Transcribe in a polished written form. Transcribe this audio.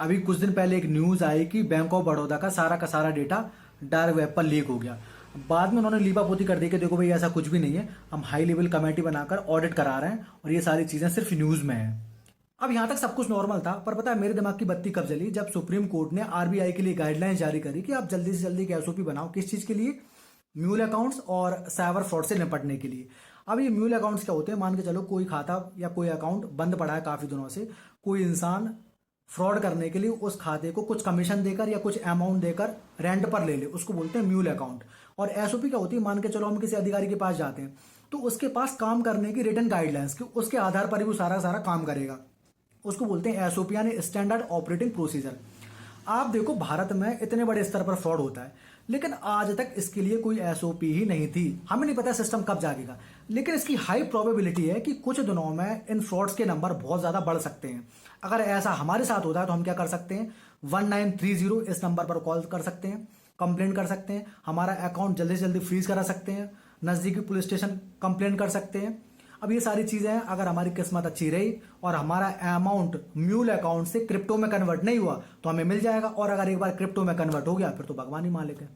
अभी कुछ दिन पहले एक न्यूज आई कि बैंक ऑफ बड़ौदा का सारा डेटा डार्क वेब पर लीक हो गया। बाद में उन्होंने लीपापोती कर दी कि देखो भाई ऐसा कुछ भी नहीं है, हम हाई लेवल कमेटी बनाकर ऑडिट करा रहे हैं और ये सारी चीजें सिर्फ न्यूज में है। अब यहाँ तक सब कुछ नॉर्मल था, पर पता है मेरे दिमाग की बत्ती कब जली जब सुप्रीम कोर्ट ने आरबीआई के लिए गाइडलाइंस जारी करी कि आप जल्दी से जल्दी एक एसओपी बनाओ। किस चीज के लिए? म्यूल अकाउंट्स और साइबर फ्रॉड से निपटने के लिए। अब ये म्यूल अकाउंट्स क्या होते हैं? मान के चलो कोई खाता या कोई अकाउंट बंद पड़ा है काफी दिनों से, कोई इंसान फ्रॉड करने के लिए उस खाते को कुछ कमीशन देकर या कुछ अमाउंट देकर रेंट पर ले ले, उसको बोलते हैं म्यूल अकाउंट। और एसओपी क्या होती है? मान के चलो हम किसी अधिकारी के पास जाते हैं तो उसके पास काम करने की रिटर्न गाइडलाइंस की उसके आधार पर ही वो सारा सारा काम करेगा, उसको बोलते हैं एसओपी यानी स्टैंडर्ड ऑपरेटिंग प्रोसीजर। आप देखो भारत में इतने बड़े स्तर पर फ्रॉड होता है, लेकिन आज तक इसके लिए कोई एसओपी ही नहीं थी। हमें नहीं पता सिस्टम कब जागेगा, लेकिन इसकी हाई प्रोबेबिलिटी है कि कुछ दिनों में इन फ्रॉड्स के नंबर बहुत ज्यादा बढ़ सकते हैं। अगर ऐसा हमारे साथ होता है तो हम क्या कर सकते हैं? 1930 इस नंबर पर कॉल कर सकते हैं, कंप्लेंट कर सकते हैं, हमारा अकाउंट जल्दी से जल्दी फ्रीज करा सकते हैं, नजदीकी पुलिस स्टेशन कंप्लेंट कर सकते हैं। अब ये सारी चीजें हैं, अगर हमारी किस्मत अच्छी रही और हमारा अमाउंट म्यूल अकाउंट से क्रिप्टो में कन्वर्ट नहीं हुआ तो हमें मिल जाएगा, और अगर एक बार क्रिप्टो में कन्वर्ट हो गया फिर तो भगवान ही मालिक है।